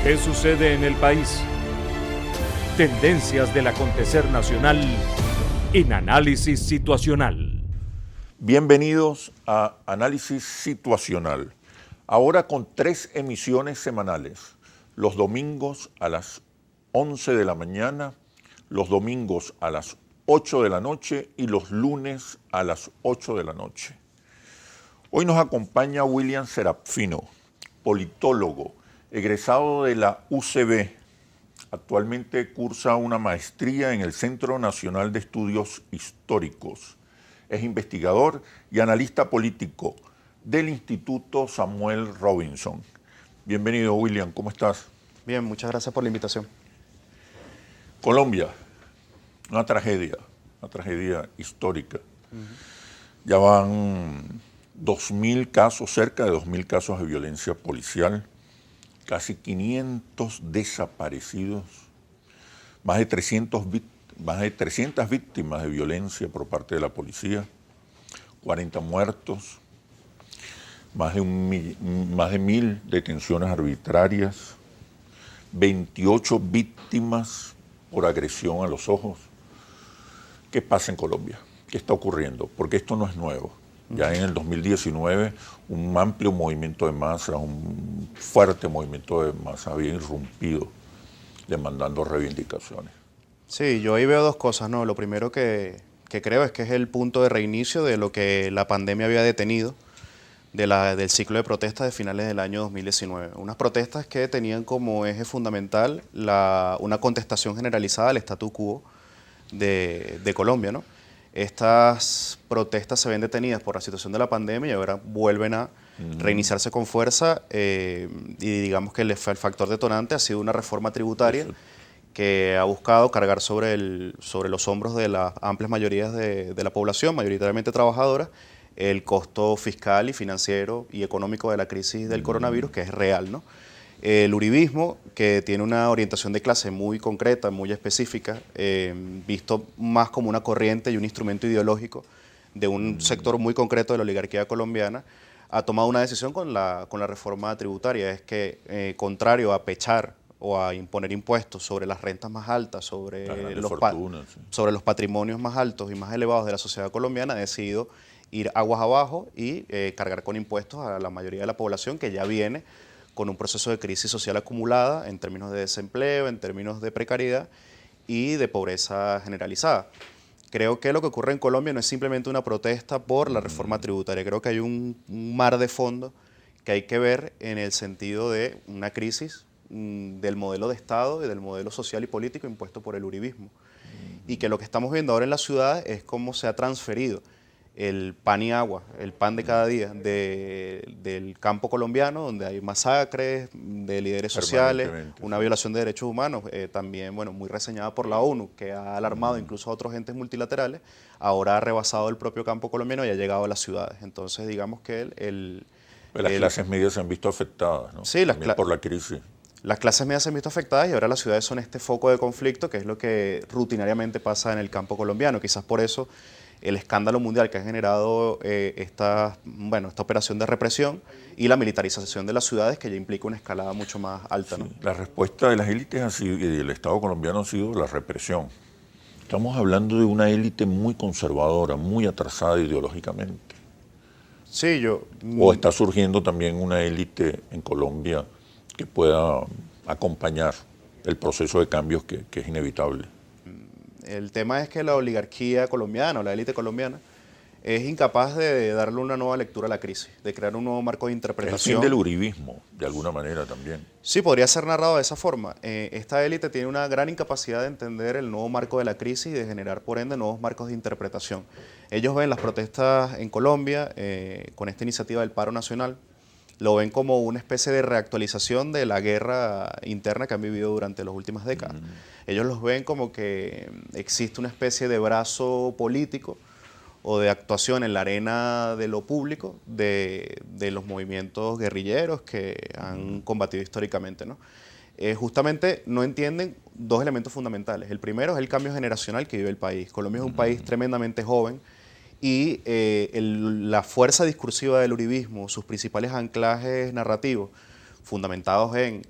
¿Qué sucede en el país? Tendencias del acontecer nacional en Análisis Situacional. Bienvenidos a Análisis Situacional. Ahora con 3 emisiones semanales. Los domingos a las 11 de la mañana, los domingos a las 8 de la noche y los lunes a las 8 de la noche. Hoy nos acompaña William Serafino, politólogo, egresado de la UCB. Actualmente cursa una maestría en el Centro Nacional de Estudios Históricos. Es investigador y analista político del Instituto Samuel Robinson. Bienvenido, William, ¿cómo estás? Bien, muchas gracias por la invitación. Colombia, una tragedia histórica. Ya van 2.000 casos, cerca de 2.000 casos de violencia policial, casi 500 desaparecidos, más de 300 víctimas de violencia por parte de la policía, 40 muertos, más de 1.000 detenciones arbitrarias, 28 víctimas por agresión a los ojos. ¿Qué pasa en Colombia? ¿Qué está ocurriendo? Porque esto no es nuevo. Ya en el 2019 un amplio movimiento de masa, un fuerte movimiento de masa había irrumpido demandando reivindicaciones. Sí, yo ahí veo dos cosas, ¿no? Lo primero que creo es que es el punto de reinicio de lo que la pandemia había detenido del ciclo de protestas de finales del año 2019. Unas protestas que tenían como eje fundamental una contestación generalizada al statu quo de Colombia, ¿no? Estas protestas se ven detenidas por la situación de la pandemia y ahora vuelven a reiniciarse con fuerza y digamos que el factor detonante ha sido una reforma tributaria que ha buscado cargar sobre los hombros de las amplias mayorías de la población, mayoritariamente trabajadora, el costo fiscal y financiero y económico de la crisis del coronavirus, que es real, ¿no? El uribismo, que tiene una orientación de clase muy concreta, muy específica, visto más como una corriente y un instrumento ideológico de un sector muy concreto de la oligarquía colombiana, ha tomado una decisión con la reforma tributaria. Es que, contrario a pechar o a imponer impuestos sobre las rentas más altas, sobre los patrimonios más altos y más elevados de la sociedad colombiana, ha decidido ir aguas abajo y cargar con impuestos a la mayoría de la población que ya viene con un proceso de crisis social acumulada en términos de desempleo, en términos de precariedad y de pobreza generalizada. Creo que lo que ocurre en Colombia no es simplemente una protesta por la reforma tributaria. Creo que hay un mar de fondo que hay que ver en el sentido de una crisis del modelo de Estado y del modelo social y político impuesto por el uribismo. Y que lo que estamos viendo ahora en la ciudad es cómo se ha transferido el pan y agua, el pan de cada día del campo colombiano, donde hay masacres de líderes sociales, una violación de derechos humanos, también muy reseñada por la ONU, que ha alarmado incluso a otros entes multilaterales, ahora ha rebasado el propio campo colombiano y ha llegado a las ciudades. Entonces digamos que las clases medias se han visto afectadas, ¿no? Sí, también por la crisis. Las clases medias se han visto afectadas y ahora las ciudades son este foco de conflicto, que es lo que rutinariamente pasa en el campo colombiano. Quizás por eso el escándalo mundial que ha generado esta operación de represión y la militarización de las ciudades, que ya implica una escalada mucho más alta, Sí, ¿no? la respuesta de las élites y del Estado colombiano ha sido la represión. Estamos hablando de una élite muy conservadora, muy atrasada ideológicamente. Sí, ¿O está surgiendo también una élite en Colombia que pueda acompañar el proceso de cambios que es inevitable? El tema es que la oligarquía colombiana o la élite colombiana es incapaz de darle una nueva lectura a la crisis, de crear un nuevo marco de interpretación. Es el fin del uribismo, de alguna manera también. Sí, podría ser narrado de esa forma. Esta élite tiene una gran incapacidad de entender el nuevo marco de la crisis y de generar, por ende, nuevos marcos de interpretación. Ellos ven las protestas en Colombia con esta iniciativa del paro nacional, lo ven como una especie de reactualización de la guerra interna que han vivido durante las últimas décadas. Ellos los ven como que existe una especie de brazo político o de actuación en la arena de lo público de los movimientos guerrilleros que han combatido históricamente, ¿no? Justamente no entienden dos elementos fundamentales. El primero es el cambio generacional que vive el país. Colombia es un país tremendamente joven y la fuerza discursiva del uribismo, sus principales anclajes narrativos, fundamentados en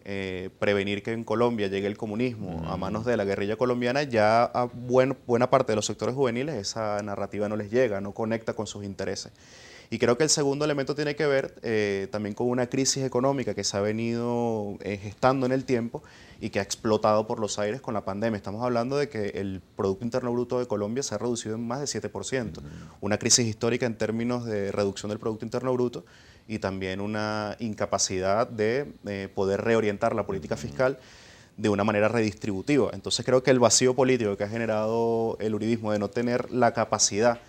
prevenir que en Colombia llegue el comunismo a manos de la guerrilla colombiana, ya a buena parte de los sectores juveniles esa narrativa no les llega, no conecta con sus intereses. Y creo que el segundo elemento tiene que ver también con una crisis económica que se ha venido gestando en el tiempo y que ha explotado por los aires con la pandemia. Estamos hablando de que el Producto Interno Bruto de Colombia se ha reducido en más de 7%, una crisis histórica en términos de reducción del Producto Interno Bruto y también una incapacidad de poder reorientar la política fiscal de una manera redistributiva. Entonces creo que el vacío político que ha generado el uribismo de no tener la capacidad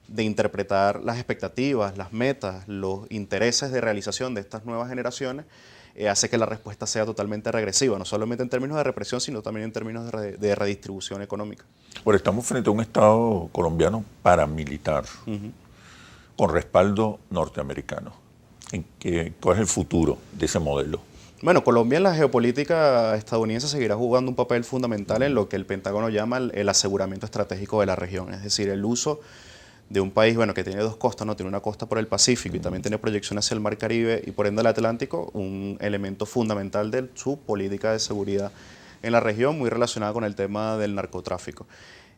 de interpretar las expectativas, las metas, los intereses de realización de estas nuevas generaciones, hace que la respuesta sea totalmente regresiva, no solamente en términos de represión, sino también en términos de redistribución económica. Bueno, estamos frente a un Estado colombiano paramilitar, con respaldo norteamericano. ¿Cuál es el futuro de ese modelo? Bueno, Colombia en la geopolítica estadounidense seguirá jugando un papel fundamental en lo que el Pentágono llama el aseguramiento estratégico de la región, es decir, el uso de un país que tiene dos costas, ¿no? Tiene una costa por el Pacífico y también tiene proyección hacia el Mar Caribe y por ende el Atlántico, un elemento fundamental de su política de seguridad en la región, muy relacionada con el tema del narcotráfico.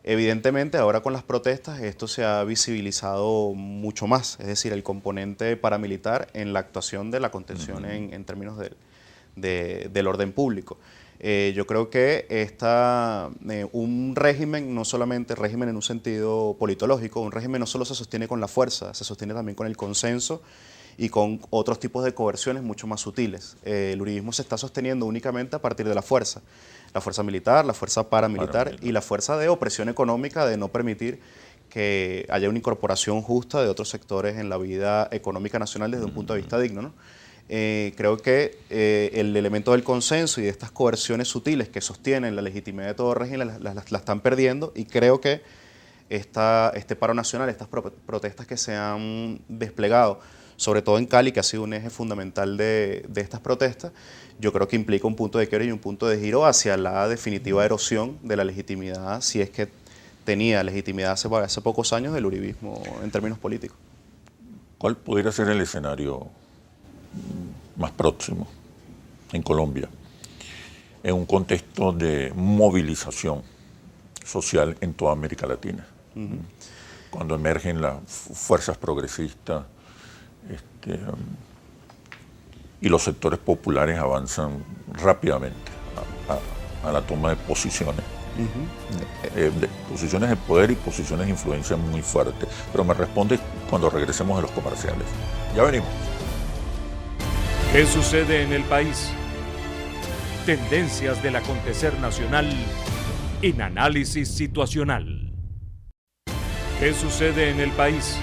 Evidentemente, ahora con las protestas esto se ha visibilizado mucho más, es decir, el componente paramilitar en la actuación de la contención en términos del orden público. Yo creo que un régimen, no solamente régimen en un sentido politológico, un régimen no solo se sostiene con la fuerza, se sostiene también con el consenso y con otros tipos de coerciones mucho más sutiles. El uribismo se está sosteniendo únicamente a partir de la fuerza militar, la fuerza paramilitar y la fuerza de opresión económica, de no permitir que haya una incorporación justa de otros sectores en la vida económica nacional desde un punto de vista digno, ¿no? Creo que el elemento del consenso y de estas coerciones sutiles que sostienen la legitimidad de todo régimen la están perdiendo y creo que este paro nacional, estas protestas que se han desplegado, sobre todo en Cali, que ha sido un eje fundamental de estas protestas, yo creo que implica un punto de quiebre y un punto de giro hacia la definitiva erosión de la legitimidad, si es que tenía legitimidad hace pocos años, del uribismo en términos políticos. ¿Cuál podría ser el escenario más próximo en Colombia, en un contexto de movilización social en toda América Latina? Cuando emergen las fuerzas progresistas y los sectores populares avanzan rápidamente a la toma de posiciones. De posiciones de poder y posiciones de influencia muy fuertes. Pero me responde cuando regresemos de los comerciales. Ya venimos. ¿Qué sucede en el país? Tendencias del acontecer nacional en análisis situacional. ¿Qué sucede en el país?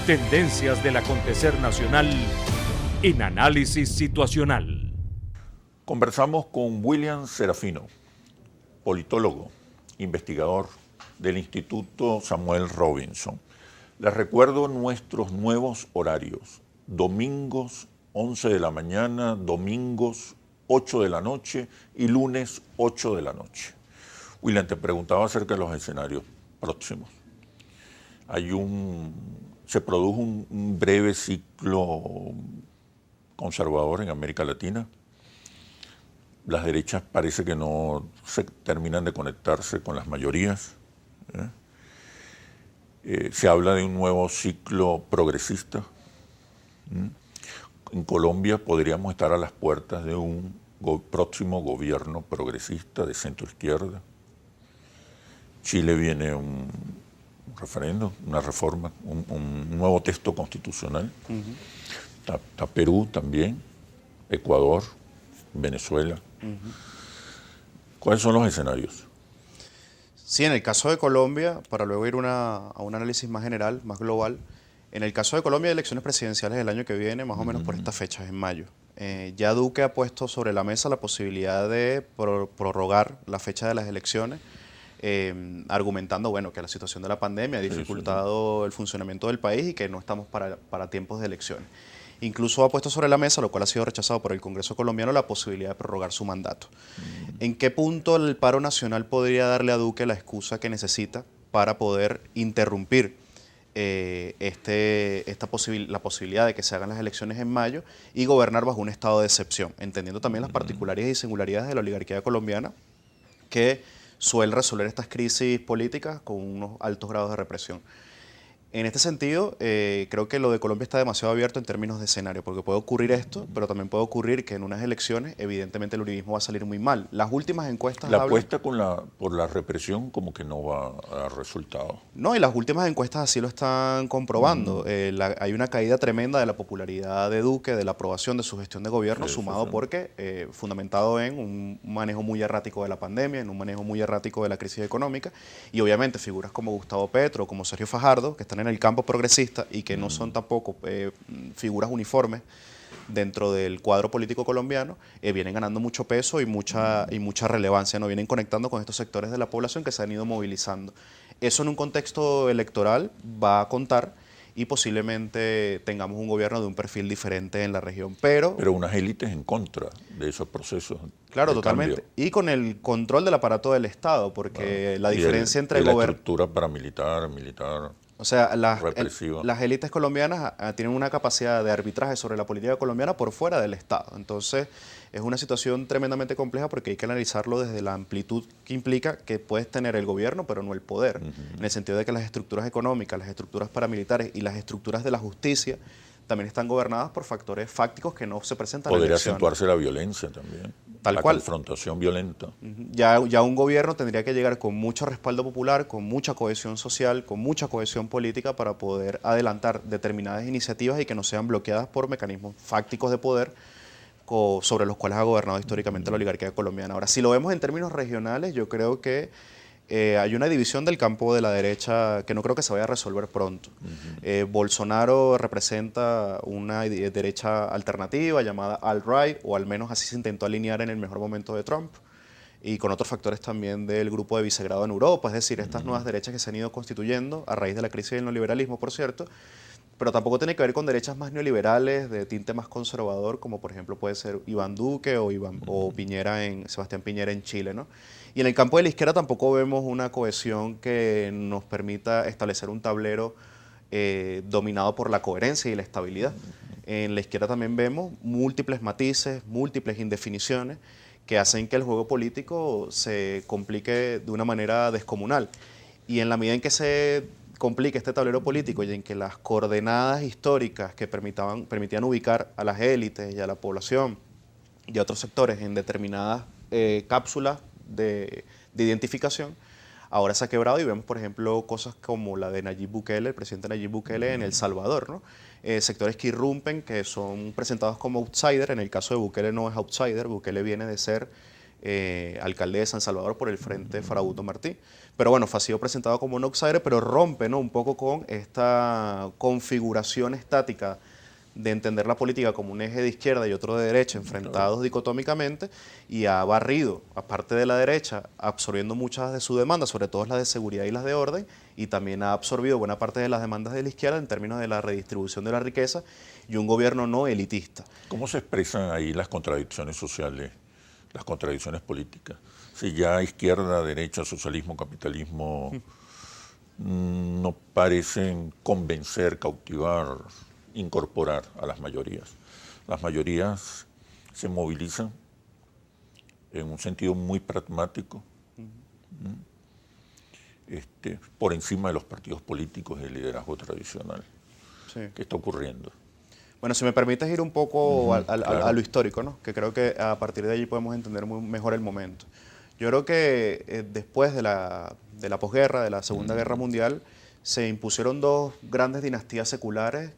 Tendencias del acontecer nacional en análisis situacional. Conversamos con William Serafino, politólogo, investigador del Instituto Samuel Robinson. Les recuerdo nuestros nuevos horarios: domingos 11 de la mañana, domingos 8 de la noche y lunes 8 de la noche. William, te preguntaba acerca de los escenarios próximos. Se produjo un breve ciclo conservador en América Latina. Las derechas parece que no se terminan de conectarse con las mayorías. Se habla de un nuevo ciclo progresista. En Colombia podríamos estar a las puertas de un próximo gobierno progresista de centro-izquierda. Chile viene un referendo, una reforma, un nuevo texto constitucional. Está Perú también, Ecuador, Venezuela. ¿Cuáles son los escenarios? Sí, en el caso de Colombia, para luego ir a un análisis más general, más global, en el caso de Colombia hay elecciones presidenciales el año que viene, más o menos por estas fechas, en mayo. Ya Duque ha puesto sobre la mesa la posibilidad de prorrogar la fecha de las elecciones, argumentando que la situación de la pandemia ha dificultado el funcionamiento del país y que no estamos para tiempos de elecciones. Incluso ha puesto sobre la mesa, lo cual ha sido rechazado por el Congreso colombiano, la posibilidad de prorrogar su mandato. ¿En qué punto el paro nacional podría darle a Duque la excusa que necesita para poder interrumpir la posibilidad de que se hagan las elecciones en mayo y gobernar bajo un estado de excepción, entendiendo también las particularidades y singularidades de la oligarquía colombiana, que suele resolver estas crisis políticas con unos altos grados de represión. En este sentido, creo que lo de Colombia está demasiado abierto en términos de escenario, porque puede ocurrir esto, pero también puede ocurrir que en unas elecciones, evidentemente, el uribismo va a salir muy mal. Las últimas encuestas La apuesta por la represión como que no va a dar resultado. No, y las últimas encuestas así lo están comprobando. Hay una caída tremenda de la popularidad de Duque, de la aprobación de su gestión de gobierno, Sí, sumado sí. porque, fundamentado en un manejo muy errático de la pandemia, en un manejo muy errático de la crisis económica, y obviamente figuras como Gustavo Petro, como Sergio Fajardo, que están en el campo progresista y que no son tampoco figuras uniformes dentro del cuadro político colombiano, vienen ganando mucho peso y mucha relevancia, ¿no? Vienen conectando con estos sectores de la población que se han ido movilizando. Eso en un contexto electoral va a contar y posiblemente tengamos un gobierno de un perfil diferente en la región, pero unas élites en contra de esos procesos. claro, de totalmente. cambio. Y con el control del aparato del Estado, porque la Y diferencia entre de la gobierno... estructura paramilitar, militar. O sea, Represiva. las élites colombianas tienen una capacidad de arbitraje sobre la política colombiana por fuera del Estado. Entonces, es una situación tremendamente compleja porque hay que analizarlo desde la amplitud que implica que puedes tener el gobierno, pero no el poder. En el sentido de que las estructuras económicas, las estructuras paramilitares y las estructuras de la justicia también están gobernadas por factores fácticos que no se presentan en Podría elecciones. acentuarse la violencia también. Tal la cual. confrontación violenta. Ya un gobierno tendría que llegar con mucho respaldo popular, con mucha cohesión social, con mucha cohesión política para poder adelantar determinadas iniciativas y que no sean bloqueadas por mecanismos fácticos de poder sobre los cuales ha gobernado históricamente la oligarquía colombiana. Ahora, si lo vemos en términos regionales, yo creo que hay una división del campo de la derecha que no creo que se vaya a resolver pronto. Bolsonaro representa una derecha alternativa llamada alt-right, o al menos así se intentó alinear en el mejor momento de Trump, y con otros factores también del grupo de Visegrado en Europa, es decir, estas nuevas derechas que se han ido constituyendo a raíz de la crisis del neoliberalismo, por cierto, pero tampoco tiene que ver con derechas más neoliberales, de tinte más conservador, como por ejemplo puede ser Iván Duque o Sebastián Piñera en Chile, ¿no? Y en el campo de la izquierda tampoco vemos una cohesión que nos permita establecer un tablero dominado por la coherencia y la estabilidad. En la izquierda también vemos múltiples matices, múltiples indefiniciones que hacen que el juego político se complique de una manera descomunal. Y en la medida en que se complique este tablero político y en que las coordenadas históricas que permitían ubicar a las élites y a la población y a otros sectores en determinadas cápsulas de identificación, ahora se ha quebrado y vemos, por ejemplo, cosas como la de Nayib Bukele, el presidente Nayib Bukele en El Salvador, ¿no? Sectores que irrumpen, que son presentados como outsider. En el caso de Bukele no es outsider, Bukele viene de ser alcalde de San Salvador por el Frente Farabuto Martí. Pero bueno, ha sido presentado como un outsider, pero rompe, ¿no?, un poco con esta configuración estática de entender la política como un eje de izquierda y otro de derecha enfrentados dicotómicamente, y ha barrido, aparte de la derecha, absorbiendo muchas de sus demandas, sobre todo las de seguridad y las de orden, y también ha absorbido buena parte de las demandas de la izquierda en términos de la redistribución de la riqueza y un gobierno no elitista. ¿Cómo se expresan ahí las contradicciones sociales, las contradicciones políticas? Si ya izquierda, derecha, socialismo, capitalismo no parecen convencer, cautivar, incorporar a las mayorías. Las mayorías se movilizan en un sentido muy pragmático, por encima de los partidos políticos y el liderazgo tradicional. Sí. ¿Qué está ocurriendo? Bueno, si me permites ir un poco Claro. a lo histórico, ¿no?, que creo que a partir de allí podemos entender mejor el momento. Yo creo que después de la posguerra, de la Segunda Guerra Mundial, se impusieron dos grandes dinastías seculares,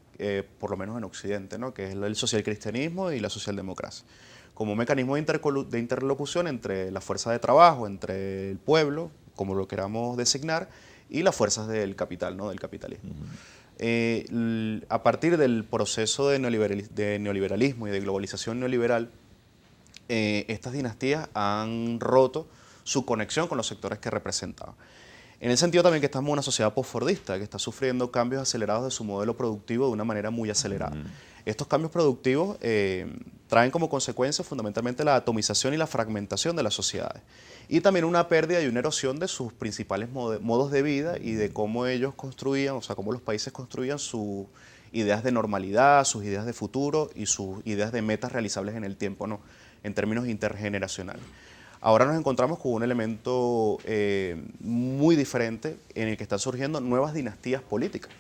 por lo menos en Occidente, ¿no?, que es el socialcristianismo y la socialdemocracia, como un mecanismo de interlocución entre las fuerzas de trabajo, entre el pueblo, como lo queramos designar, y las fuerzas del capital, ¿no?, del capitalismo. A partir del proceso de neoliberalismo y de globalización neoliberal, estas dinastías han roto su conexión con los sectores que representaban. En el sentido también que estamos en una sociedad postfordista, que está sufriendo cambios acelerados de su modelo productivo de una manera muy acelerada. Estos cambios productivos traen como consecuencia fundamentalmente la atomización y la fragmentación de las sociedades. Y también una pérdida y una erosión de sus principales modos de vida y de cómo ellos construían, o sea, cómo los países construían sus ideas de normalidad, sus ideas de futuro y sus ideas de metas realizables en el tiempo, ¿no? En términos intergeneracionales. Ahora nos encontramos con un elemento muy diferente en el que están surgiendo nuevas dinastías políticas,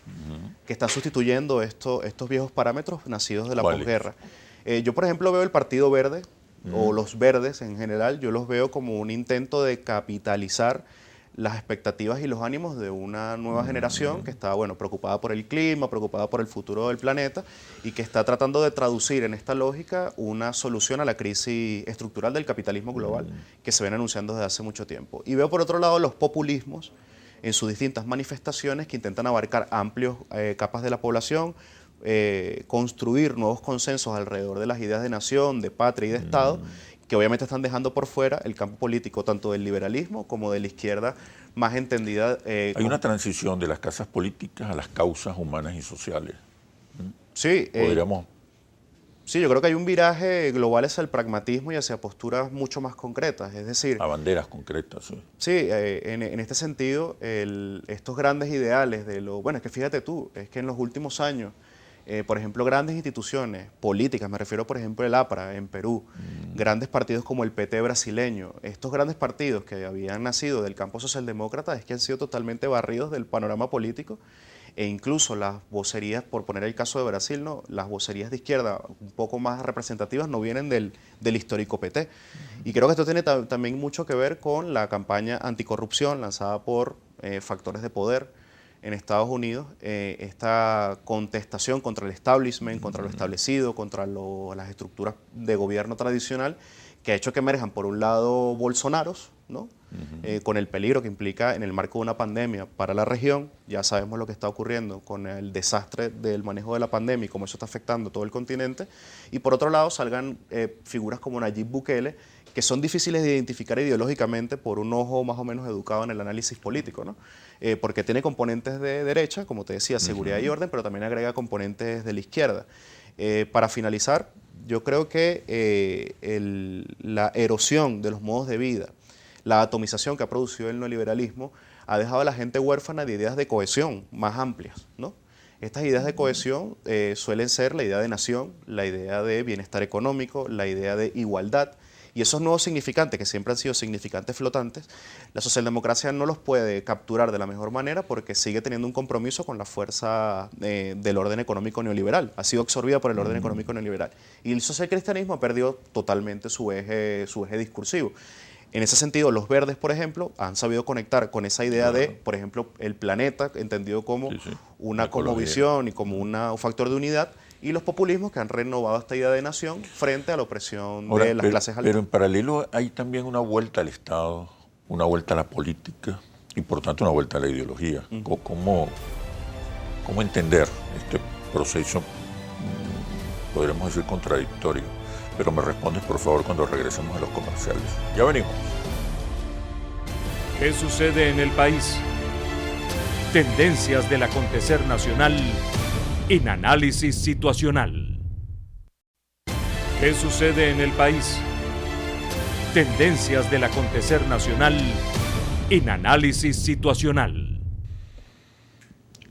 que están sustituyendo estos viejos parámetros nacidos de la posguerra. Yo, por ejemplo, veo el Partido Verde, o los verdes en general, yo los veo como un intento de capitalizar las expectativas y los ánimos de una nueva generación que está, bueno, preocupada por el clima, preocupada por el futuro del planeta y que está tratando de traducir en esta lógica una solución a la crisis estructural del capitalismo global que se ven anunciando desde hace mucho tiempo. Y veo por otro lado los populismos en sus distintas manifestaciones que intentan abarcar amplias capas de la población, construir nuevos consensos alrededor de las ideas de nación, de patria y de Estado, que obviamente están dejando por fuera el campo político tanto del liberalismo como de la izquierda más entendida. Hay una transición de las causas políticas a las causas humanas y sociales. Sí, Podríamos... Sí, yo creo que hay un viraje global hacia el pragmatismo y hacia posturas mucho más concretas, es decir... A banderas concretas, sí. Sí, en este sentido, estos grandes ideales de lo... Bueno, es que fíjate tú, es que en los últimos años, por ejemplo, grandes instituciones políticas, me refiero por ejemplo al APRA en Perú, grandes partidos como el PT brasileño, estos grandes partidos que habían nacido del campo socialdemócrata es que han sido totalmente barridos del panorama político e incluso las vocerías, por poner el caso de Brasil, ¿no? Las vocerías de izquierda un poco más representativas no vienen del histórico PT. Y creo que esto tiene también mucho que ver con la campaña anticorrupción lanzada por factores de poder en Estados Unidos, esta contestación contra el establishment, contra lo establecido, contra las estructuras de gobierno tradicional, que ha hecho que emerjan por un lado Bolsonaros, ¿no? Con el peligro que implica en el marco de una pandemia para la región. Ya sabemos lo que está ocurriendo con el desastre del manejo de la pandemia y cómo eso está afectando todo el continente. Y por otro lado salgan figuras como Nayib Bukele, que son difíciles de identificar ideológicamente por un ojo más o menos educado en el análisis político, ¿no? Porque tiene componentes de derecha, como te decía, seguridad y orden, pero también agrega componentes de la izquierda. Para finalizar, yo creo que la erosión de los modos de vida, la atomización que ha producido el neoliberalismo, ha dejado a la gente huérfana de ideas de cohesión más amplias, ¿no? Estas ideas de cohesión suelen ser la idea de nación, la idea de bienestar económico, la idea de igualdad. Y esos nuevos significantes, que siempre han sido significantes flotantes, la socialdemocracia no los puede capturar de la mejor manera porque sigue teniendo un compromiso con la fuerza del orden económico neoliberal. Ha sido absorbida por el orden económico neoliberal. Y el socialcristianismo ha perdido totalmente su eje discursivo. En ese sentido, los verdes, por ejemplo, han sabido conectar con esa idea de, por ejemplo, el planeta, entendido como una cosmovisión y como un factor de unidad, y los populismos que han renovado esta idea de nación frente a la opresión de las clases altas. Pero en paralelo hay también una vuelta al Estado, una vuelta a la política y por tanto una vuelta a la ideología. ¿Cómo entender este proceso, podríamos decir, contradictorio? Pero me respondes por favor cuando regresemos a los comerciales. Ya venimos. ¿Qué sucede en el país? Tendencias del acontecer nacional en Análisis Situacional. ¿Qué sucede en el país? Tendencias del acontecer nacional en Análisis Situacional.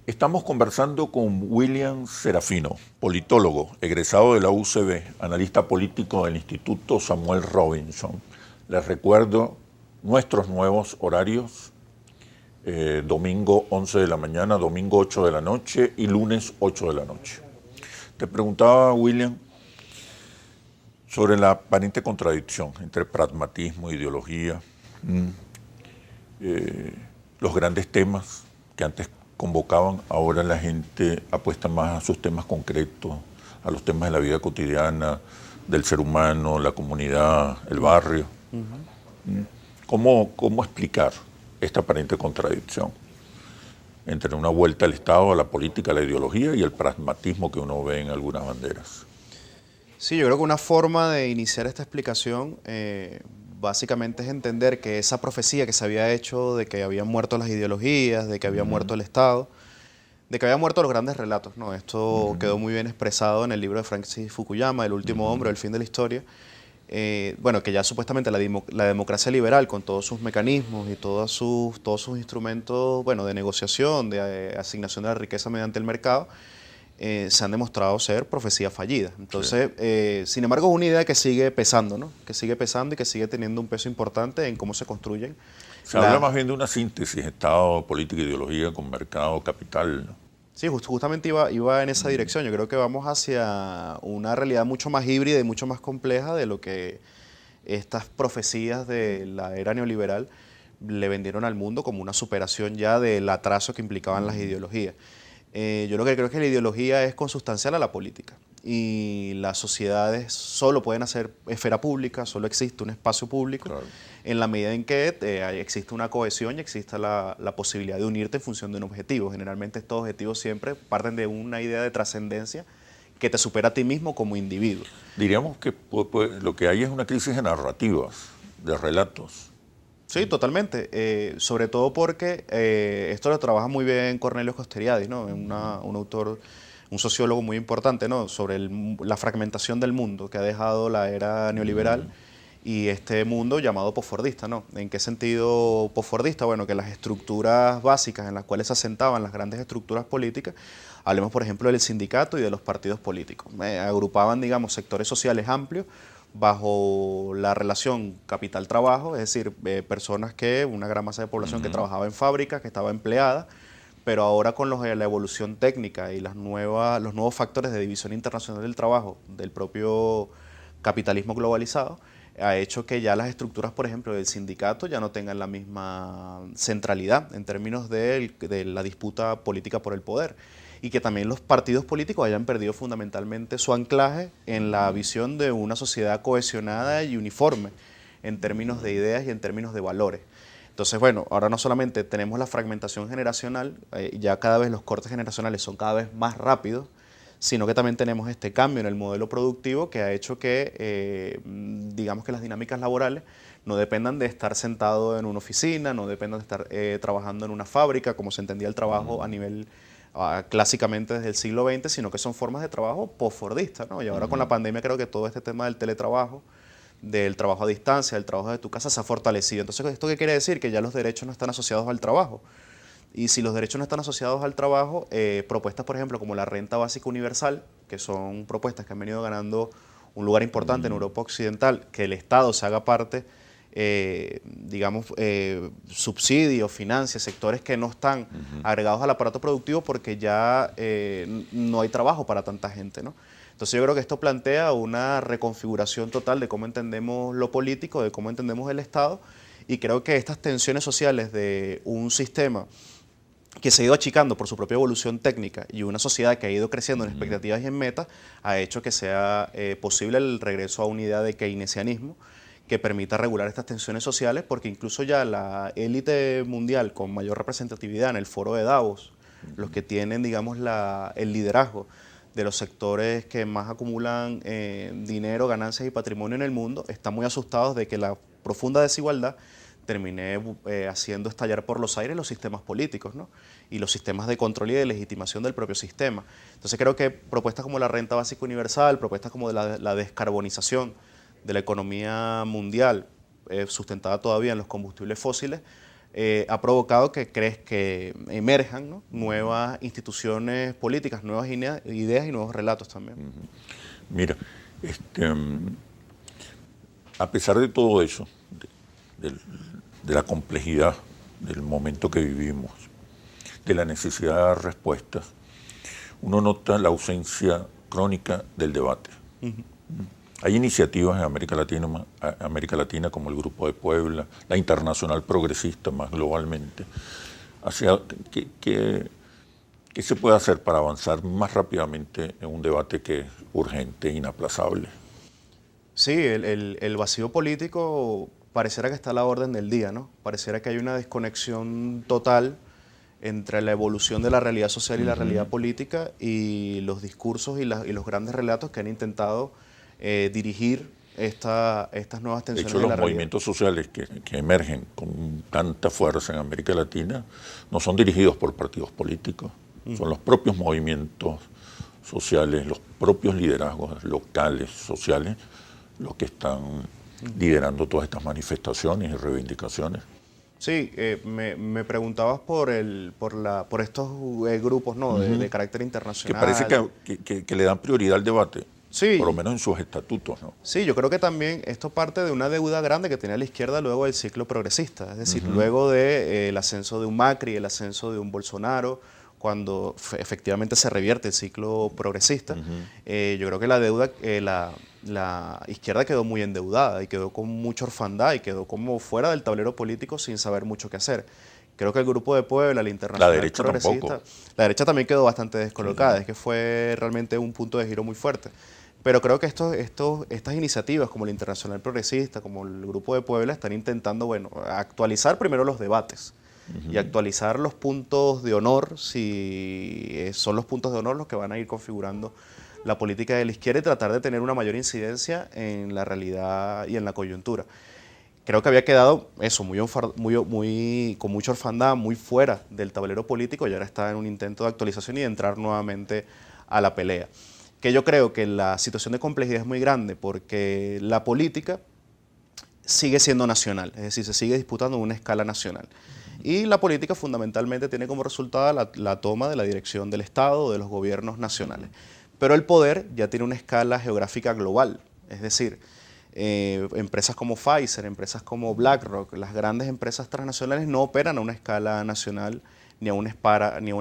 Estamos conversando con William Serafino, politólogo, egresado de la UCB, analista político del Instituto Samuel Robinson. Les recuerdo nuestros nuevos horarios: domingo 11 de la mañana, domingo 8 de la noche y lunes 8 de la noche. Te preguntaba, William, sobre la aparente contradicción entre pragmatismo e ideología, los grandes temas que antes convocaban, ahora la gente apuesta más a sus temas concretos, a los temas de la vida cotidiana, del ser humano, la comunidad, el barrio. ¿Cómo explicar esta aparente contradicción entre una vuelta al Estado, a la política, a la ideología y el pragmatismo que uno ve en algunas banderas? Sí, yo creo que una forma de iniciar esta explicación básicamente es entender que esa profecía que se había hecho de que habían muerto las ideologías, de que había muerto el Estado, de que habían muerto los grandes relatos, ¿no? Esto quedó muy bien expresado en el libro de Francis Fukuyama, El último hombre, El fin de la historia. Bueno, que ya supuestamente la democracia liberal, con todos sus mecanismos y todos sus instrumentos, bueno, de negociación, de asignación de la riqueza mediante el mercado, se han demostrado ser profecías fallidas. Entonces, sin embargo, es una idea que sigue pesando, ¿no? Que sigue pesando y que sigue teniendo un peso importante en cómo se construyen. Se habla más bien de una síntesis, Estado, política, ideología con mercado, capital, ¿no? Sí, justamente iba en esa dirección. Yo creo que vamos hacia una realidad mucho más híbrida y mucho más compleja de lo que estas profecías de la era neoliberal le vendieron al mundo como una superación ya del atraso que implicaban las ideologías. Yo lo que creo es que la ideología es consustancial a la política y las sociedades solo pueden hacer esfera pública, solo existe un espacio público, claro, en la medida en que existe una cohesión y exista la posibilidad de unirte en función de un objetivo. Generalmente estos objetivos siempre parten de una idea de trascendencia que te supera a ti mismo como individuo. Diríamos que lo que hay es una crisis de narrativas, de relatos. Sí, totalmente. Sobre todo porque esto lo trabaja muy bien Cornelius Castoriadis, ¿no? Un autor, un sociólogo muy importante, ¿no? Sobre la fragmentación del mundo que ha dejado la era neoliberal y este mundo llamado posfordista, ¿no? ¿En qué sentido posfordista? Bueno, que las estructuras básicas en las cuales se asentaban las grandes estructuras políticas, hablemos por ejemplo del sindicato y de los partidos políticos, agrupaban, digamos, sectores sociales amplios bajo la relación capital-trabajo, es decir, personas una gran masa de población que trabajaba en fábricas, que estaba empleada, pero ahora con la evolución técnica y los nuevos factores de división internacional del trabajo, del propio capitalismo globalizado, ha hecho que ya las estructuras, por ejemplo, del sindicato ya no tengan la misma centralidad en términos de la disputa política por el poder, y que también los partidos políticos hayan perdido fundamentalmente su anclaje en la visión de una sociedad cohesionada y uniforme en términos de ideas y en términos de valores. Entonces, bueno, ahora no solamente tenemos la fragmentación generacional, ya cada vez los cortes generacionales son cada vez más rápidos, sino que también tenemos este cambio en el modelo productivo que ha hecho que, digamos que las dinámicas laborales no dependan de estar sentado en una oficina, no dependan de estar trabajando en una fábrica, como se entendía el trabajo a nivel clásicamente desde el siglo XX, sino que son formas de trabajo posfordistas, ¿no? Y ahora con la pandemia creo que todo este tema del teletrabajo, del trabajo a distancia, del trabajo de tu casa se ha fortalecido. Entonces, ¿esto qué quiere decir? Que ya los derechos no están asociados al trabajo. Y si los derechos no están asociados al trabajo, propuestas, por ejemplo, como la renta básica universal, que son propuestas que han venido ganando un lugar importante en Europa Occidental, que el Estado se haga parte, digamos, subsidio, financia sectores que no están agregados al aparato productivo porque ya no hay trabajo para tanta gente, ¿no? Entonces yo creo que esto plantea una reconfiguración total de cómo entendemos lo político, de cómo entendemos el Estado, y creo que estas tensiones sociales de un sistema que se ha ido achicando por su propia evolución técnica y una sociedad que ha ido creciendo en expectativas y en metas, ha hecho que sea posible el regreso a una idea de keynesianismo que permita regular estas tensiones sociales, porque incluso ya la élite mundial con mayor representatividad en el foro de Davos, los que tienen, digamos, el liderazgo de los sectores que más acumulan dinero, ganancias y patrimonio en el mundo, están muy asustados de que la profunda desigualdad terminé haciendo estallar por los aires los sistemas políticos, ¿no? Y los sistemas de control y de legitimación del propio sistema. Entonces creo que propuestas como la renta básica universal, propuestas como la descarbonización de la economía mundial, sustentada todavía en los combustibles fósiles, ha provocado que emerjan, ¿no?, nuevas instituciones políticas, nuevas ideas y nuevos relatos también. Mira, a pesar de todo eso, de la complejidad del momento que vivimos, de la necesidad de dar respuestas, uno nota la ausencia crónica del debate. Hay iniciativas en América Latina como el Grupo de Puebla, la Internacional Progresista más globalmente. ¿Qué se puede hacer para avanzar más rápidamente en un debate que es urgente e inaplazable? Sí, el vacío político pareciera que está a la orden del día, ¿no? Pareciera que hay una desconexión total entre la evolución de la realidad social y la realidad política y los discursos y los grandes relatos que han intentado dirigir estas nuevas tensiones de hecho, de la los movimientos sociales que emergen con tanta fuerza en América Latina no son dirigidos por partidos políticos. Son los propios movimientos sociales, los propios liderazgos locales, sociales, los que están liderando todas estas manifestaciones y reivindicaciones. Sí, me preguntabas por estos grupos, ¿no? de carácter Que internacional. parece que le dan prioridad al debate, Sí. por lo menos en sus estatutos, ¿no? Sí, yo creo que también esto parte de una deuda grande que tenía la izquierda luego del ciclo progresista, es decir, luego del ascenso de un Macri, el ascenso de un Bolsonaro, cuando efectivamente se revierte el ciclo progresista. Yo creo que la deuda, la izquierda quedó muy endeudada y quedó con mucha orfandad y quedó como fuera del tablero político sin saber mucho qué hacer. Creo que el Grupo de Puebla, la Internacional derecha Progresista, tampoco. la derecha también quedó bastante descolocada, es que fue realmente un punto de giro muy fuerte. Pero creo que estas iniciativas como la Internacional Progresista, como el Grupo de Puebla, están intentando, bueno, actualizar primero los debates y actualizar los puntos de honor, si son los puntos de honor los que van a ir configurando la política de la izquierda y tratar de tener una mayor incidencia en la realidad y en la coyuntura. Creo que había quedado eso, con mucha orfandad, muy fuera del tablero político y ahora está en un intento de actualización y de entrar nuevamente a la pelea. Que yo creo que la situación de complejidad es muy grande porque la política sigue siendo nacional, es decir, se sigue disputando en una escala nacional. Y la política fundamentalmente tiene como resultado la toma de la dirección del Estado o de los gobiernos nacionales. Pero el poder ya tiene una escala geográfica global, es decir, empresas como Pfizer, empresas como BlackRock, las grandes empresas transnacionales no operan a una escala nacional ni a una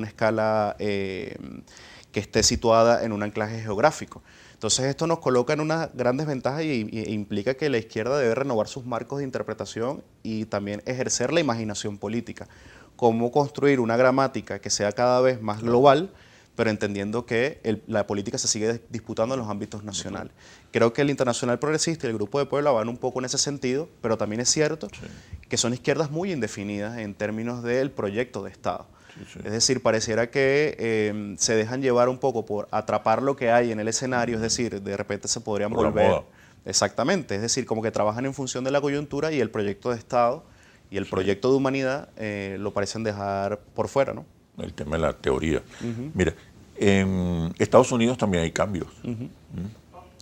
escala que esté situada en un anclaje geográfico. Entonces esto nos coloca en unas grandes ventajas e implica que la izquierda debe renovar sus marcos de interpretación y también ejercer la imaginación política. Cómo construir una gramática que sea cada vez más global, pero entendiendo que la política se sigue disputando en los ámbitos nacionales. Creo que el Internacional Progresista y el Grupo de Puebla van un poco en ese sentido, pero también es cierto que son izquierdas muy indefinidas en términos del proyecto de Estado. Es decir, pareciera que se dejan llevar un poco por atrapar lo que hay en el escenario, es decir, de repente se podrían Por la volver... moda. Exactamente, es decir, como que trabajan en función de la coyuntura y el proyecto de Estado y el proyecto de humanidad lo parecen dejar por fuera, ¿no? El tema de la teoría. Mira, en Estados Unidos también hay cambios.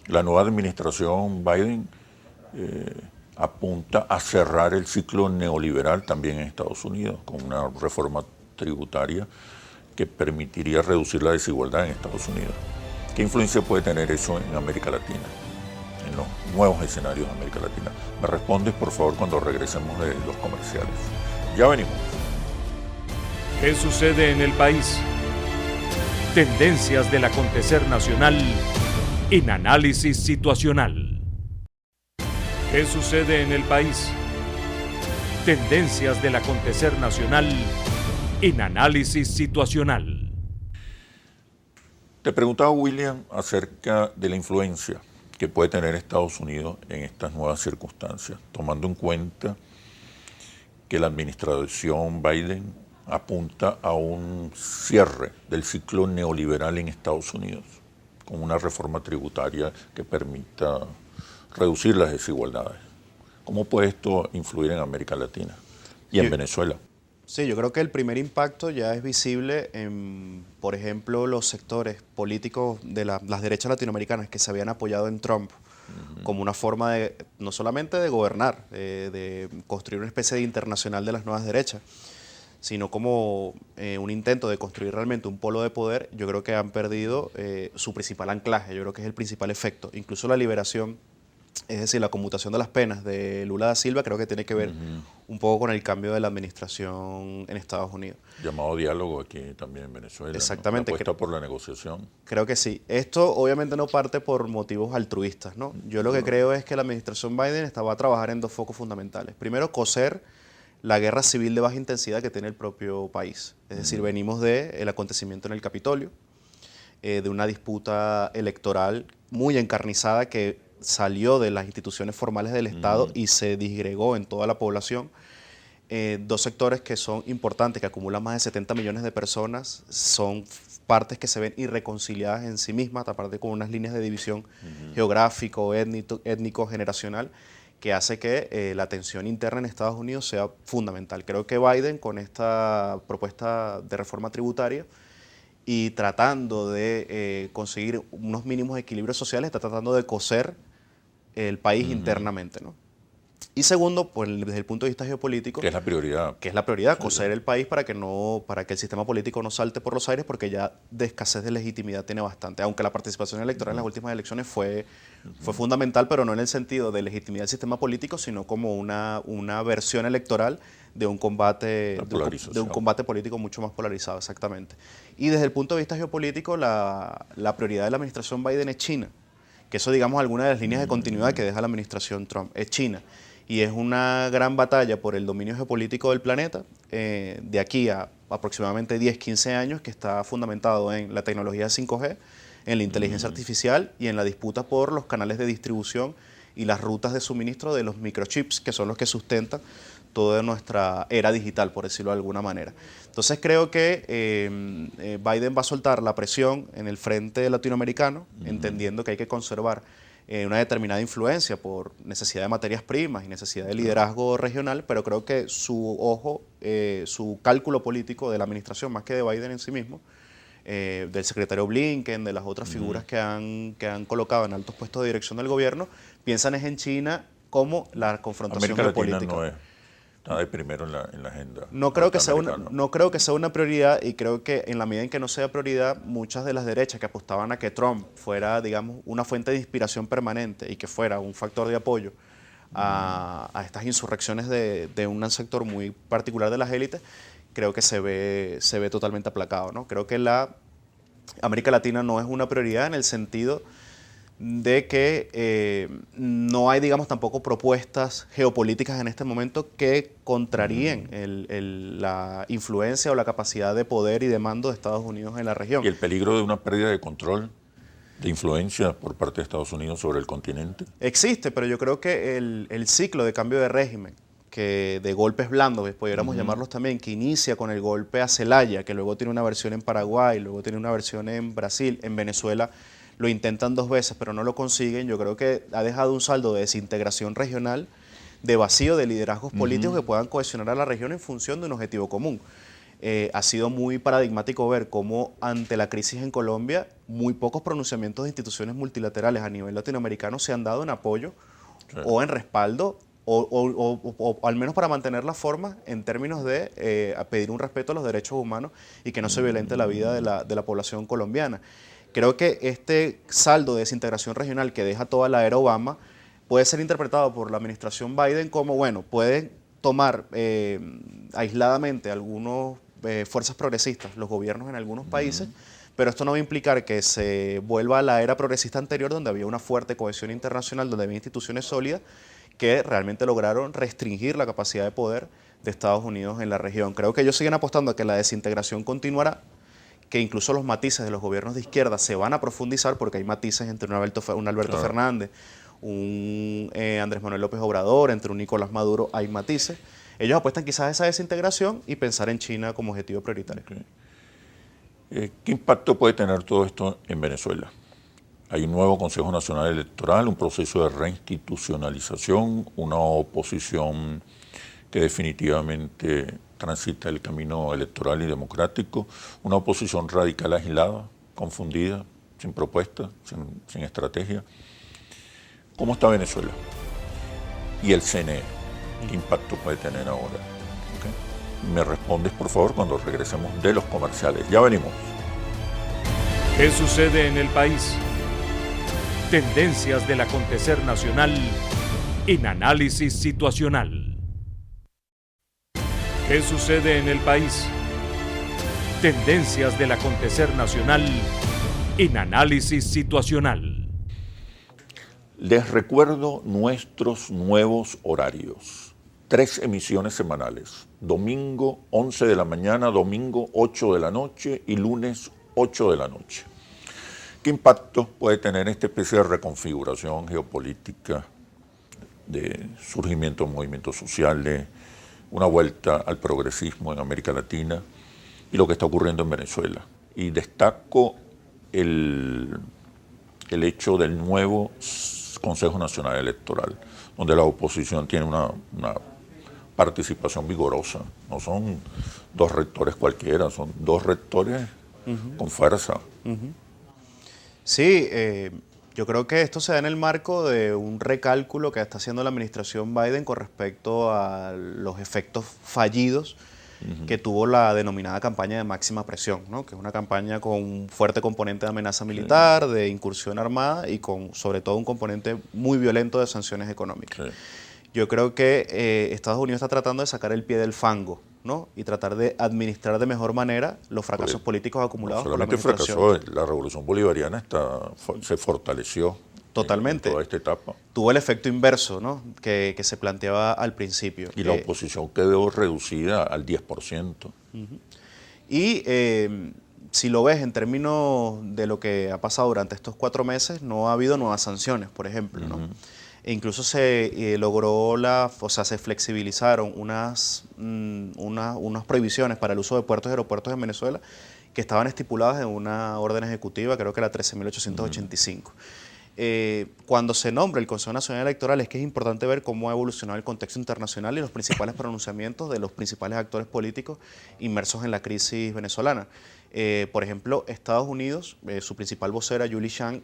La nueva administración Biden apunta a cerrar el ciclo neoliberal también en Estados Unidos con una reforma tributaria que permitiría reducir la desigualdad en Estados Unidos. ¿Qué influencia puede tener eso en América Latina, en los nuevos escenarios de América Latina? Me respondes, por favor, cuando regresemos de los comerciales. Ya venimos. ¿Qué sucede en el país? Tendencias del acontecer nacional en análisis situacional. ¿Qué sucede en el país? Tendencias del acontecer nacional en análisis situacional. Te preguntaba, William, acerca de la influencia que puede tener Estados Unidos en estas nuevas circunstancias, tomando en cuenta que la administración Biden apunta a un cierre del ciclo neoliberal en Estados Unidos, con una reforma tributaria que permita reducir las desigualdades. ¿Cómo puede esto influir en América Latina y en Venezuela? Sí, yo creo que el primer impacto ya es visible en, por ejemplo, los sectores políticos de las derechas latinoamericanas que se habían apoyado en Trump como una forma de, no solamente de gobernar, de construir una especie de internacional de las nuevas derechas, sino como un intento de construir realmente un polo de poder. Yo creo que han perdido su principal anclaje, yo creo que es el principal efecto. Incluso la liberación, es decir, la conmutación de las penas de Lula da Silva, creo que tiene que ver un poco con el cambio de la administración en Estados Unidos. Llamado diálogo aquí también en Venezuela. Exactamente. ¿No? La apuesta por la negociación. Creo que sí. Esto obviamente no parte por motivos altruistas, ¿no? Yo lo que creo es que la administración Biden va a trabajar en dos focos fundamentales. Primero, coser la guerra civil de baja intensidad que tiene el propio país. Es decir, venimos del acontecimiento en el Capitolio, de una disputa electoral muy encarnizada que salió de las instituciones formales del Estado y se disgregó en toda la población. Dos sectores que son importantes, que acumulan más de 70 millones de personas, son partes que se ven irreconciliadas en sí mismas, aparte con unas líneas de división geográfico, étnico, generacional, que hace que la tensión interna en Estados Unidos sea fundamental. Creo que Biden, con esta propuesta de reforma tributaria y tratando de conseguir unos mínimos equilibrios sociales, está tratando de coser el país internamente, ¿no? Y segundo, pues desde el punto de vista geopolítico, que es la prioridad. Que es la prioridad, coser el país para que el sistema político no salte por los aires, porque ya de escasez de legitimidad tiene bastante. Aunque la participación electoral en las últimas elecciones fue fundamental, pero no en el sentido de legitimidad del sistema político, sino como una versión electoral de un combate de un combate político mucho más polarizado, exactamente. Y desde el punto de vista geopolítico, la prioridad de la administración Biden es China, que eso, digamos, alguna de las líneas de continuidad que deja la administración Trump, es China. Y es una gran batalla por el dominio geopolítico del planeta, de aquí a aproximadamente 10, 15 años, que está fundamentado en la tecnología 5G, en la inteligencia artificial y en la disputa por los canales de distribución y las rutas de suministro de los microchips, que son los que sustentan toda nuestra era digital, por decirlo de alguna manera. Entonces creo que Biden va a soltar la presión en el frente latinoamericano, entendiendo que hay que conservar una determinada influencia por necesidad de materias primas y necesidad de liderazgo regional, pero creo que su ojo, su cálculo político de la administración, más que de Biden en sí mismo, del secretario Blinken, de las otras figuras que han colocado en altos puestos de dirección del gobierno, piensan es en China como la confrontación geopolítica. América Latina no está de primero en la agenda. No creo que sea una prioridad, y creo que en la medida en que no sea prioridad, muchas de las derechas que apostaban a que Trump fuera, digamos, una fuente de inspiración permanente y que fuera un factor de apoyo a estas insurrecciones de un sector muy particular de las élites, creo que se ve totalmente aplacado, ¿no? Creo que la América Latina no es una prioridad en el sentido de que no hay, digamos, tampoco propuestas geopolíticas en este momento que contraríen la influencia o la capacidad de poder y de mando de Estados Unidos en la región. Y el peligro de una pérdida de control, de influencia por parte de Estados Unidos sobre el continente. Existe, pero yo creo que el ciclo de cambio de régimen, que de golpes blandos, pudiéramos llamarlos también, que inicia con el golpe a Zelaya, que luego tiene una versión en Paraguay, luego tiene una versión en Brasil, en Venezuela lo intentan 2 veces, pero no lo consiguen. Yo creo que ha dejado un saldo de desintegración regional, de vacío de liderazgos políticos que puedan cohesionar a la región en función de un objetivo común. Ha sido muy paradigmático ver cómo ante la crisis en Colombia, muy pocos pronunciamientos de instituciones multilaterales a nivel latinoamericano se han dado en apoyo o en respaldo, o al menos para mantener la forma en términos de pedir un respeto a los derechos humanos y que no se violente la vida de la población colombiana. Creo que este saldo de desintegración regional que deja toda la era Obama puede ser interpretado por la administración Biden como, bueno, pueden tomar aisladamente algunas fuerzas progresistas, los gobiernos en algunos países, pero esto no va a implicar que se vuelva a la era progresista anterior, donde había una fuerte cohesión internacional, donde había instituciones sólidas que realmente lograron restringir la capacidad de poder de Estados Unidos en la región. Creo que ellos siguen apostando a que la desintegración continuará, que incluso los matices de los gobiernos de izquierda se van a profundizar, porque hay matices entre un Alberto Fernández, un Andrés Manuel López Obrador, entre un Nicolás Maduro, hay matices. Ellos apuestan quizás a esa desintegración y pensar en China como objetivo prioritario. ¿Qué impacto puede tener todo esto en Venezuela? Hay un nuevo Consejo Nacional Electoral, un proceso de reinstitucionalización, una oposición que definitivamente transita el camino electoral y democrático, una oposición radical aislada, confundida, sin propuesta, sin estrategia. ¿Cómo está Venezuela? Y el CNE, ¿qué impacto puede tener ahora? ¿Okay? Me respondes, por favor, cuando regresemos de los comerciales. Ya venimos. ¿Qué sucede en el país? Tendencias del acontecer nacional en Análisis Situacional. ¿Qué sucede en el país? Tendencias del acontecer nacional en Análisis Situacional. Les recuerdo nuestros nuevos horarios. 3 emisiones semanales. Domingo 11 de la mañana, domingo 8 de la noche y lunes 8 de la noche. ¿Qué impacto puede tener esta especie de reconfiguración geopolítica, de surgimiento de movimientos sociales, una vuelta al progresismo en América Latina y lo que está ocurriendo en Venezuela? Y destaco el hecho del nuevo Consejo Nacional Electoral, donde la oposición tiene una participación vigorosa. No son 2 rectores cualquiera, son 2 rectores con fuerza. Sí, yo creo que esto se da en el marco de un recálculo que está haciendo la administración Biden con respecto a los efectos fallidos que tuvo la denominada campaña de máxima presión, ¿no? Que es una campaña con un fuerte componente de amenaza militar, de incursión armada y con sobre todo un componente muy violento de sanciones económicas. Sí. Yo creo que Estados Unidos está tratando de sacar el pie del fango, ¿no? Y tratar de administrar de mejor manera los fracasos políticos acumulados por la Solamente administración. fracasó, la revolución bolivariana se fortaleció Totalmente. en toda esta etapa. Tuvo el efecto inverso, ¿no? que se planteaba al principio. Y la oposición quedó reducida al 10%. Y si lo ves en términos de lo que ha pasado durante estos 4 meses, no ha habido nuevas sanciones, por ejemplo, ¿no? E incluso se logró se flexibilizaron unas prohibiciones para el uso de puertos y aeropuertos en Venezuela que estaban estipuladas en una orden ejecutiva, creo que la 13.885. Cuando se nombra el Consejo Nacional Electoral es que es importante ver cómo ha evolucionado el contexto internacional y los principales pronunciamientos de los principales actores políticos inmersos en la crisis venezolana. Por ejemplo, Estados Unidos, su principal vocera, Julie Chang,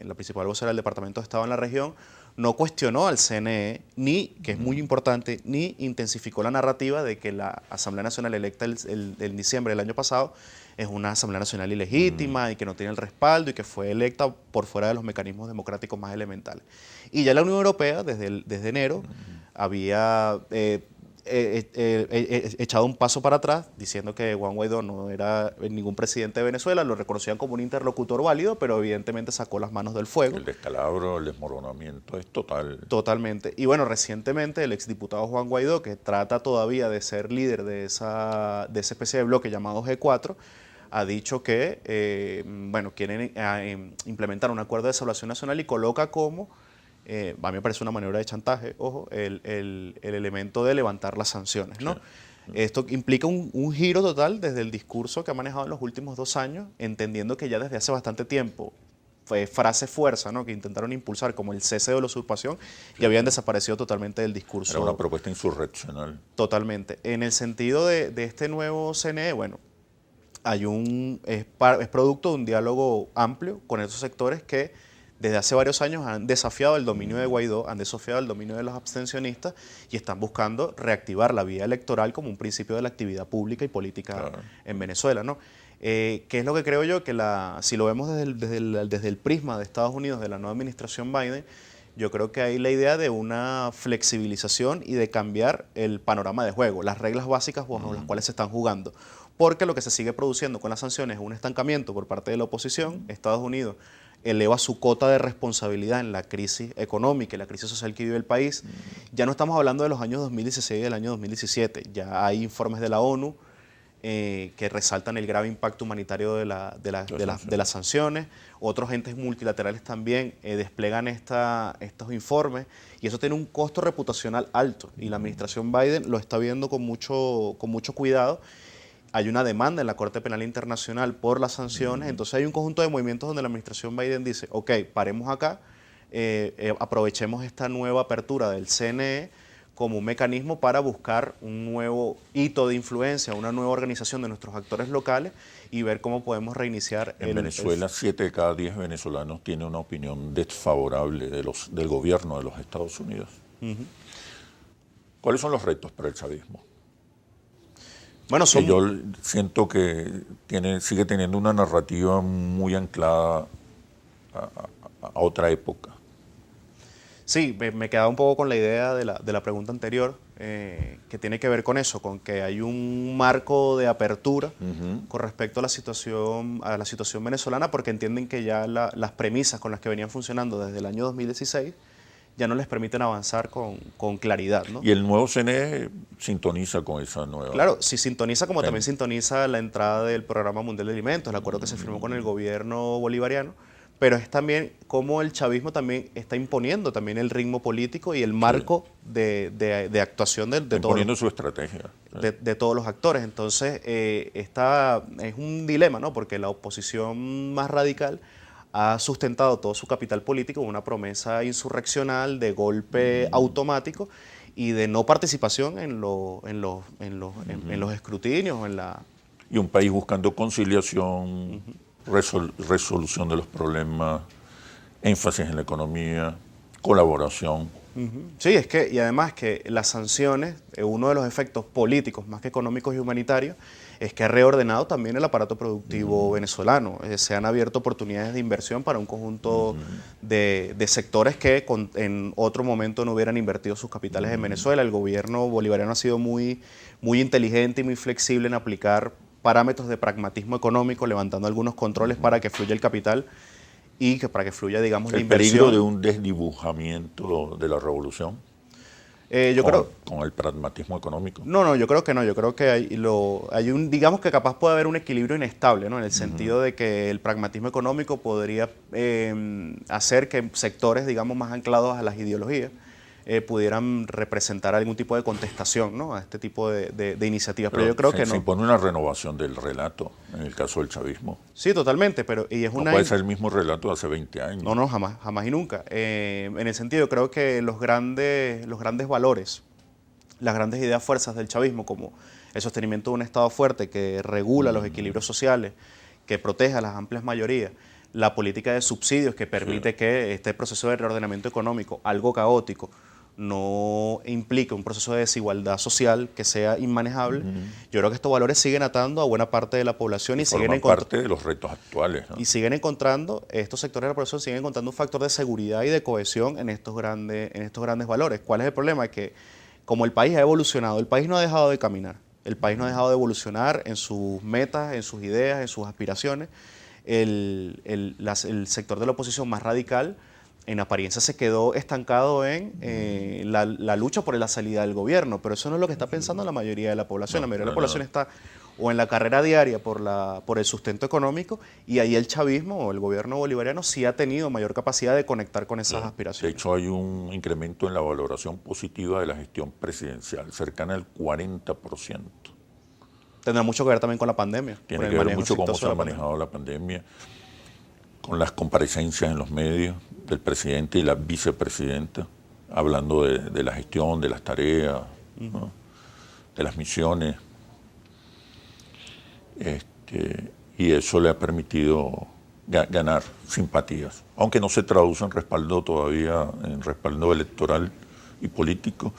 la principal vocera del Departamento de Estado en la región, no cuestionó al CNE, ni, que es muy importante, ni intensificó la narrativa de que la Asamblea Nacional electa en diciembre del año pasado es una Asamblea Nacional ilegítima y que no tiene el respaldo y que fue electa por fuera de los mecanismos democráticos más elementales. Y ya la Unión Europea, desde enero, había echado un paso para atrás, diciendo que Juan Guaidó no era ningún presidente de Venezuela, lo reconocían como un interlocutor válido, pero evidentemente sacó las manos del fuego. El descalabro, el desmoronamiento es total. Totalmente. Y bueno, recientemente el exdiputado Juan Guaidó, que trata todavía de ser líder de esa especie de bloque llamado G4, ha dicho que quieren implementar un acuerdo de salvación nacional y coloca como a mí me parece una maniobra de chantaje, ojo, el elemento de levantar las sanciones, ¿no? Sí. Esto implica un giro total desde el discurso que ha manejado en los últimos 2 años, entendiendo que ya desde hace bastante tiempo frase fuerza, ¿no? Que intentaron impulsar como el cese de la usurpación y habían desaparecido totalmente del discurso. Era una propuesta insurreccional. Totalmente. En el sentido de este nuevo CNE, bueno, es producto de un diálogo amplio con esos sectores que desde hace varios años han desafiado el dominio de Guaidó, han desafiado el dominio de los abstencionistas y están buscando reactivar la vía electoral como un principio de la actividad pública y política en Venezuela, ¿no? ¿Qué es lo que creo yo? Que si lo vemos desde el prisma de Estados Unidos, de la nueva administración Biden, yo creo que hay la idea de una flexibilización y de cambiar el panorama de juego, las reglas básicas bajo las cuales se están jugando. Porque lo que se sigue produciendo con las sanciones es un estancamiento por parte de la oposición. Estados Unidos eleva su cota de responsabilidad en la crisis económica y la crisis social que vive el país. Ya no estamos hablando de los años 2016 y del año 2017. Ya hay informes de la ONU que resaltan el grave impacto humanitario de las sanciones. Otros entes multilaterales también desplegan estos informes y eso tiene un costo reputacional alto y la administración Biden lo está viendo con mucho cuidado. Hay una demanda en la Corte Penal Internacional por las sanciones, entonces hay un conjunto de movimientos donde la administración Biden dice, ok, paremos acá, aprovechemos esta nueva apertura del CNE como un mecanismo para buscar un nuevo hito de influencia, una nueva organización de nuestros actores locales y ver cómo podemos reiniciar. En Venezuela, 7 de cada 10 venezolanos tienen una opinión desfavorable del gobierno de los Estados Unidos. ¿Cuáles son los retos para el chavismo? Bueno, que yo siento que sigue teniendo una narrativa muy anclada a otra época. Sí, me quedaba un poco con la idea de la pregunta anterior, que tiene que ver con eso, con que hay un marco de apertura con respecto a la situación venezolana, porque entienden que ya las premisas con las que venían funcionando desde el año 2016 ya no les permiten avanzar con claridad, ¿no? Y el nuevo CNE sintoniza con esa nueva... Claro, sí sintoniza como también sintoniza la entrada del Programa Mundial de Alimentos, el acuerdo que se firmó con el gobierno bolivariano, pero es también cómo el chavismo también está imponiendo también el ritmo político y el marco de actuación de todos. Imponiendo su estrategia. De todos los actores. Entonces, es un dilema, ¿no? Porque la oposición más radical ha sustentado todo su capital político en una promesa insurreccional de golpe automático y de no participación en los escrutinios, y un país buscando conciliación, resolución de los problemas, énfasis en la economía, colaboración. Sí, es que, y además que las sanciones, uno de los efectos políticos más que económicos y humanitarios, es que ha reordenado también el aparato productivo venezolano. Se han abierto oportunidades de inversión para un conjunto de sectores que en otro momento no hubieran invertido sus capitales en Venezuela. El gobierno bolivariano ha sido muy inteligente y muy flexible en aplicar parámetros de pragmatismo económico, levantando algunos controles para que fluya el capital y que para que fluya, digamos, la inversión. El peligro de un desdibujamiento de la revolución con el pragmatismo económico. No, yo creo que no. Yo creo que hay digamos que capaz puede haber un equilibrio inestable, ¿no? En el sentido de que el pragmatismo económico podría hacer que sectores, digamos, más anclados a las ideologías pudieran representar algún tipo de contestación, ¿no? A este tipo de iniciativas. Pero yo creo que no. Se impone una renovación del relato, en el caso del chavismo. Sí, totalmente, pero no puede ser el mismo relato de hace 20 años. No, jamás y nunca. En el sentido, creo que los grandes valores, las grandes ideas fuerzas del chavismo, como el sostenimiento de un Estado fuerte que regula los equilibrios sociales, que proteja a las amplias mayorías, la política de subsidios que permite que este proceso de reordenamiento económico, algo caótico, no implique un proceso de desigualdad social que sea inmanejable. Yo creo que estos valores siguen atando a buena parte de la población y siguen parte de los retos actuales, ¿no? Y siguen encontrando, estos sectores de la población siguen encontrando un factor de seguridad y de cohesión en estos grandes valores. ¿Cuál es el problema? Es que como el país ha evolucionado, el país no ha dejado de caminar, el país no ha dejado de evolucionar en sus metas, en sus ideas, en sus aspiraciones. El sector de la oposición más radical en apariencia se quedó estancado en la lucha por la salida del gobierno, pero eso no es lo que está pensando la mayoría de la población. La mayoría de la población está o en la carrera diaria por el sustento económico, y ahí el chavismo o el gobierno bolivariano sí ha tenido mayor capacidad de conectar con esas aspiraciones. De hecho, hay un incremento en la valoración positiva de la gestión presidencial, cercana al 40%. Tendrá mucho que ver también con la pandemia. Tiene que ver mucho cómo se ha manejado la pandemia, con las comparecencias en los medios del presidente y la vicepresidenta, hablando de la gestión, de las tareas, ¿no? De las misiones. Y eso le ha permitido ganar simpatías, aunque no se traduce en respaldo todavía, en respaldo electoral y político.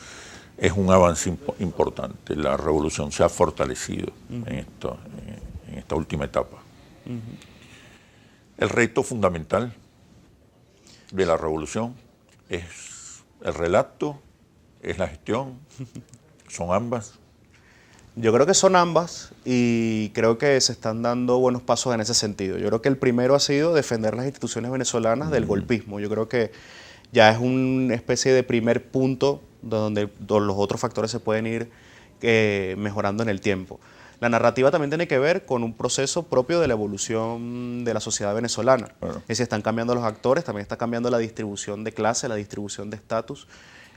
Es un avance importante. La revolución se ha fortalecido en esta última etapa. El reto fundamental de la revolución es el relato, es la gestión, son ambas. Yo creo que son ambas y creo que se están dando buenos pasos en ese sentido. Yo creo que el primero ha sido defender las instituciones venezolanas del golpismo. Yo creo que ya es una especie de primer punto donde los otros factores se pueden ir mejorando en el tiempo. La narrativa también tiene que ver con un proceso propio de la evolución de la sociedad venezolana. Claro. Es decir, están cambiando los actores, también está cambiando la distribución de clase, la distribución de estatus.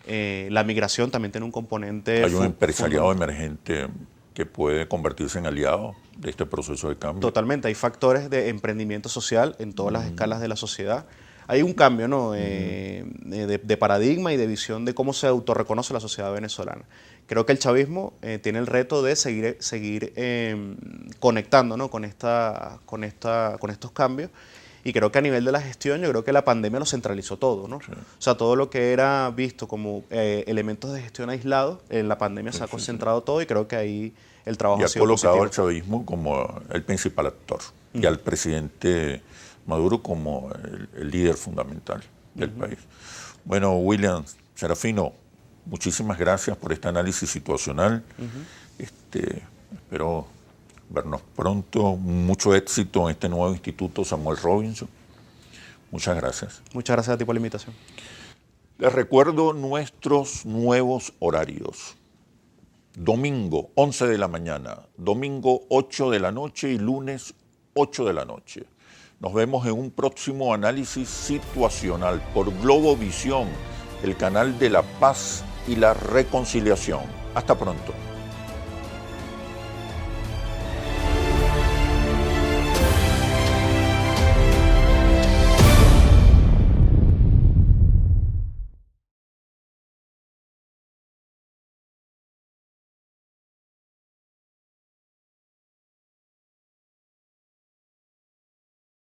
La migración también tiene un componente... Hay un empresariado emergente que puede convertirse en aliado de este proceso de cambio. Totalmente, hay factores de emprendimiento social en todas las escalas de la sociedad. Hay un cambio, ¿no? de paradigma y de visión de cómo se autorreconoce la sociedad venezolana. Creo que el chavismo tiene el reto de seguir conectando, ¿no? con estos cambios. Y creo que a nivel de la gestión, yo creo que la pandemia lo centralizó todo, ¿no? Sí. O sea, todo lo que era visto como elementos de gestión aislados, en la pandemia se ha concentrado todo, y creo que ahí el trabajo ha sido positivo. Y ha colocado al chavismo como el principal actor y al presidente Maduro como el líder fundamental del país. Bueno, William Serafino, muchísimas gracias por este análisis situacional. Espero vernos pronto. Mucho éxito en este nuevo instituto Samuel Robinson. Muchas gracias. Muchas gracias a ti por la invitación. Les recuerdo nuestros nuevos horarios. Domingo, 11 de la mañana, domingo, 8 de la noche y lunes, 8 de la noche. Nos vemos en un próximo análisis situacional por Globovisión, el canal de la paz y la reconciliación. Hasta pronto.